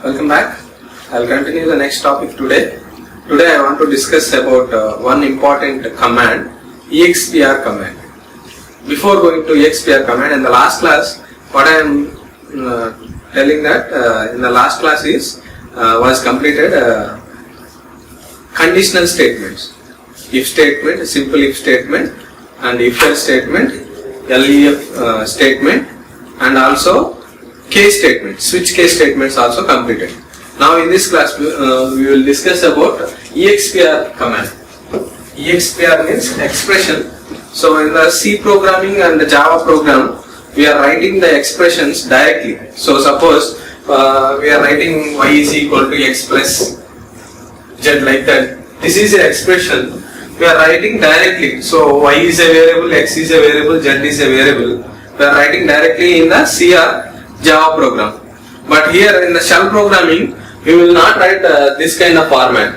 Welcome back. I'll continue the next topic today. Today I want to discuss about one important command, EXPR command. Before going to EXPR command, in the last class, what I am telling that in the last class was completed conditional statements. If statement, simple if statement, and if else statement, LEF statement, and also case statement, switch case statements also completed. Now in this class we will discuss about EXPR command. EXPR means expression. So in the C programming and the Java program, we are writing the expressions directly. So suppose we are writing y is equal to x plus z like that. This is an expression we are writing directly. So y is a variable, x is a variable, z is a variable. We are writing directly in the C or Java program. But here in the shell programming, we will not write this kind of format.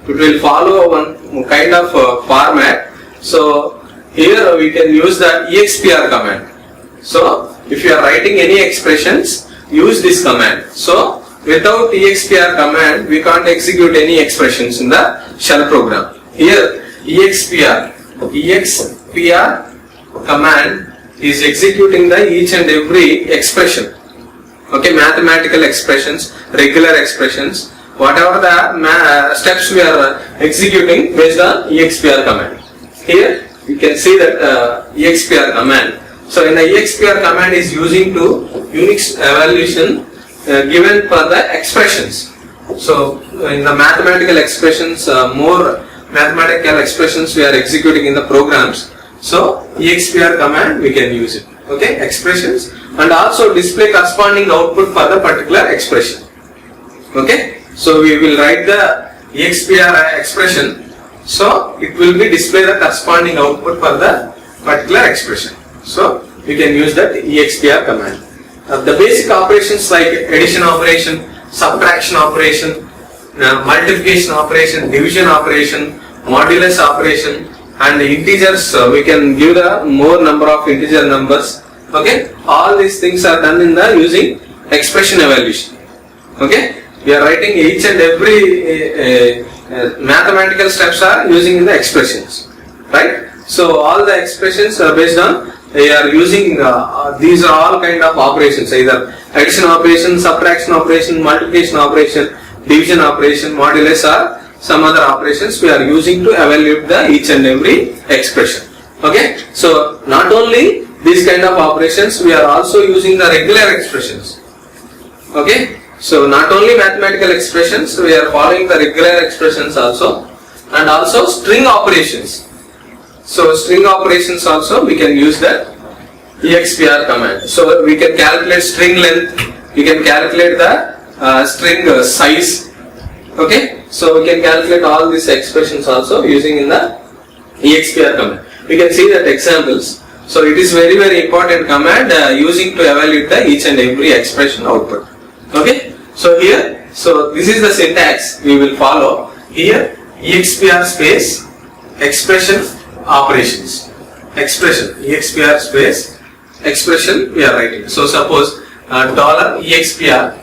It will follow one kind of format. So here we can use the EXPR command. So if you are writing any expressions, use this command. So without EXPR command, we can't execute any expressions in the shell program. Here EXPR command is executing the each and every expression. Okay, mathematical expressions, regular expressions, whatever the steps we are executing based on EXPR command. Here you can see that EXPR command. So in the EXPR command is using to Unix evaluation given for the expressions. So in the mathematical expressions, more mathematical expressions we are executing in the programs. So EXPR command we can use it. Okay, expressions, and also display corresponding output for the particular expression. Okay, so we will write the EXPR expression, so it will be display the corresponding output for the particular expression. So you can use that EXPR command. The basic operations like addition operation, subtraction operation, multiplication operation, division operation, modulus operation, and integers, we can give the more number of integer numbers. Okay, all these things are done in the using expression evaluation. Okay, we are writing each and every mathematical steps are using in the expressions, right? So all the expressions are based on they are using these are all kind of operations, either addition operation, subtraction operation, multiplication operation, division operation, modulus, or some other operations we are using to evaluate the each and every expression. Okay, so not only these kind of operations, we are also using the regular expressions. Okay, so not only mathematical expressions, we are following the regular expressions also, and also string operations. So string operations also we can use the EXPR command. So we can calculate string length, we can calculate the string size. Okay, so we can calculate all these expressions also using in the EXPR command. We can see that examples. So it is very important command using to evaluate the each and every expression output. Okay, so here, so this is the syntax we will follow. Here EXPR space expression operations, expression, EXPR space expression we are writing. So suppose $EXPR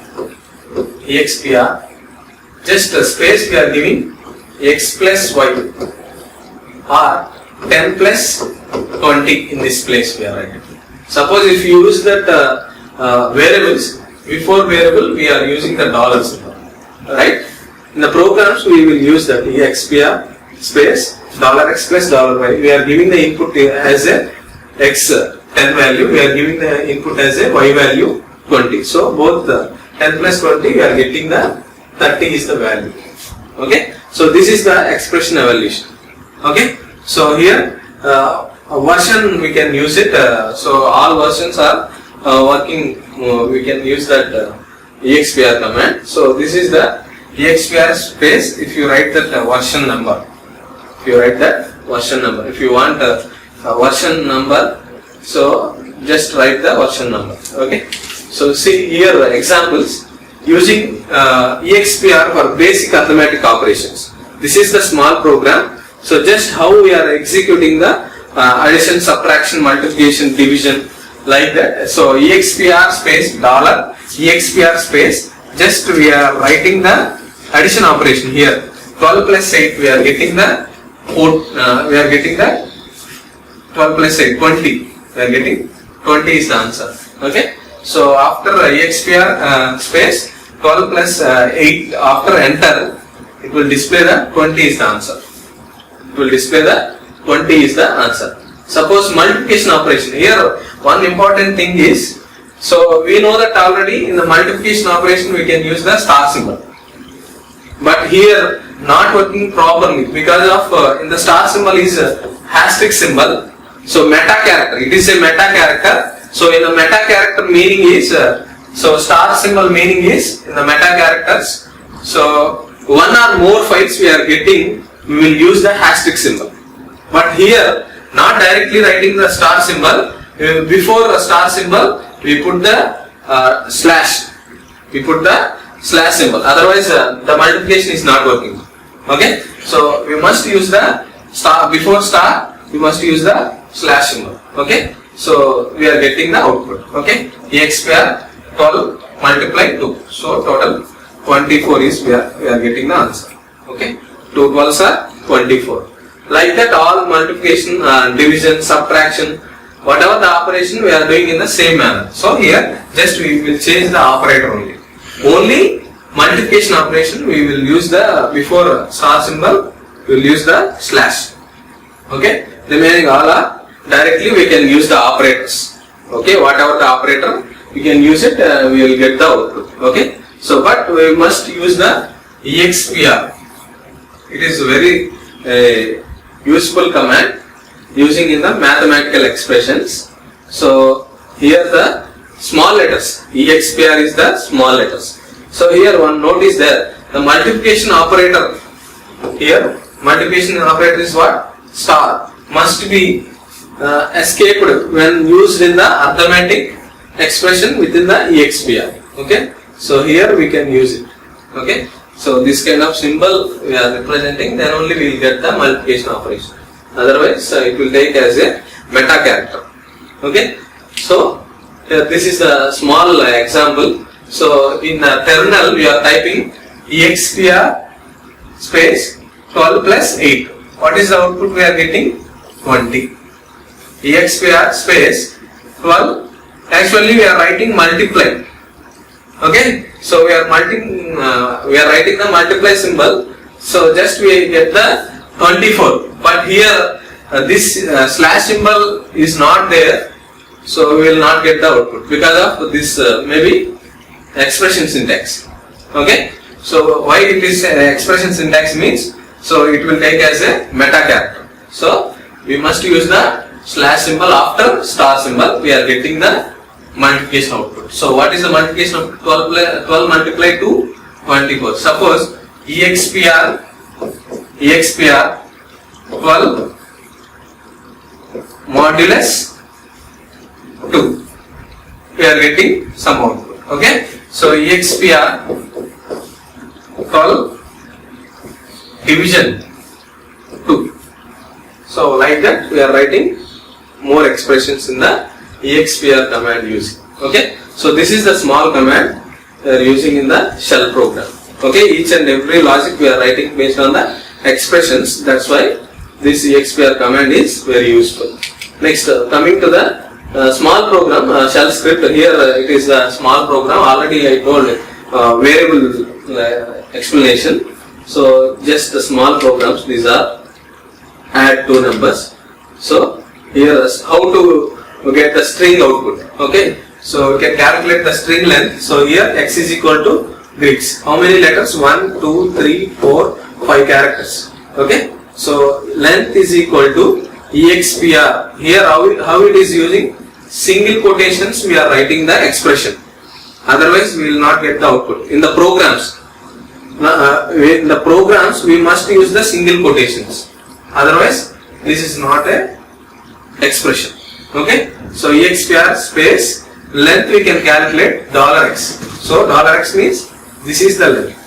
just a space we are giving x plus y or 10 plus 20 in this place we are writing. Suppose if you use that variables, before variable we are using the dollars, right? In the programs we will use that EXPR space $x plus $y. We are giving the input as a x 10 value, we are giving the input as a y value 20. So both the 10 plus 20 we are getting the 30 is the value. Okay, so this is the expression evaluation. Okay, so here version we can use it. So all versions are working. We can use that EXPR command. So this is the EXPR space. If you write that version number, if you write that version number, if you want a version number, so just write the version number. Okay, so see here the examples. Using EXPR for basic arithmetic operations. This is the small program. So just how we are executing the addition, subtraction, multiplication, division, like that. So EXPR space $, EXPR space just we are writing the addition operation here. 12 plus 8 we are getting the 12 plus 8 20. We are getting 20 is the answer. Okay. So after expr space 12 plus 8 after enter, it will display the 20 is the answer. It will display the 20 is the answer. Suppose multiplication operation. Here one important thing is, so we know that already in the multiplication operation we can use the star symbol. But here not working properly because of in the star symbol is asterisk symbol. So meta character. It is a meta character. So in the meta character meaning is so star symbol meaning is in the meta characters. So one or more files we are getting, we will use the asterisk symbol. But here not directly writing the star symbol. Before the star symbol we put the slash. We put the slash symbol. Otherwise the multiplication is not working. Okay. So we must use the star before star. We must use the slash symbol. Okay. So we are getting the output. Okay. expr 12 multiply 2. So total 24 is we are getting the answer. Okay. 2 12s are 24. Like that all multiplication, division, subtraction, whatever the operation we are doing in the same manner. So here just we will change the operator only. Only multiplication operation we will use the before star symbol we will use the slash. Okay. Remaining all are directly we can use the operators. Okay. Whatever the operator we can use it, we will get the output. Okay. So but we must use the expr. It is a very useful command using in the mathematical expressions. So here the small letters, expr is the small letters. So here one note is there, the multiplication operator, here multiplication operator is what? Star, must be escaped when used in the arithmetic expression within the expr. Okay, so here we can use it. Okay, so this kind of symbol we are representing, then only we will get the multiplication operation. Otherwise it will take as a meta character. Okay, so this is a small example. So in terminal we are typing expr space 12 plus 8. What is the output we are getting? 20. expr space 12. Actually we are writing multiply. Okay, so we are writing the multiply symbol. So just we get the 24. But here this slash symbol is not there. So we will not get the output because of this maybe expression syntax. Okay, so why it is expression syntax means, so it will take as a meta character. So we must use the slash symbol after star symbol. We are getting the multiplication output. So what is the multiplication of 12 multiplied to 24? Suppose expr 12 modulus 2. We are getting some output. Okay, so expr 12 division 2. So like that we are writing more expressions in the expr command using. Okay, so this is the small command we are using in the shell program. Okay, each and every logic we are writing based on the expressions. That's why this expr command is very useful. Next, coming to the small program, shell script. Here it is a small program. Already I told variable explanation. So just the small programs. These are add two numbers. So here how to get the string output. Okay. So we can calculate the string length. So here x is equal to Greeks. How many letters? 1, 2, 3, 4, 5 characters. Okay. So length is equal to expr. Here how it is using single quotations we are writing the expression. Otherwise we will not get the output. In the programs, we must use the single quotations. Otherwise this is not a expression. Okay. So expr space length we can calculate $x. So $x means this is the length.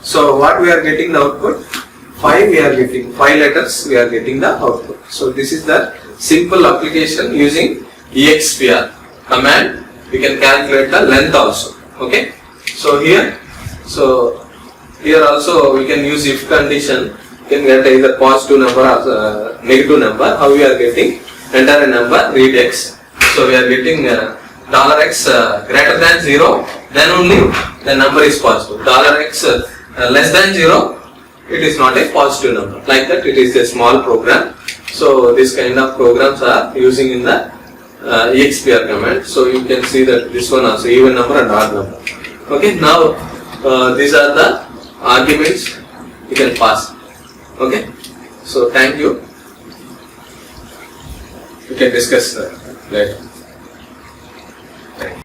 So what we are getting the output? 5 we are getting 5 letters we are getting the output. So this is the simple application using expr command. We can calculate the length also. Okay. So here So here also we can use if condition. You can get either positive number or negative number. How we are getting? Enter a number, read x. So we are getting $x greater than 0, then only the number is positive. $x less than 0, it is not a positive number. Like that, it is a small program. So this kind of programs are using in the EXPR command. So you can see that this one also even number and odd number. Okay, now these are the arguments you can pass. Okay, so thank you. We can discuss later. Thank you.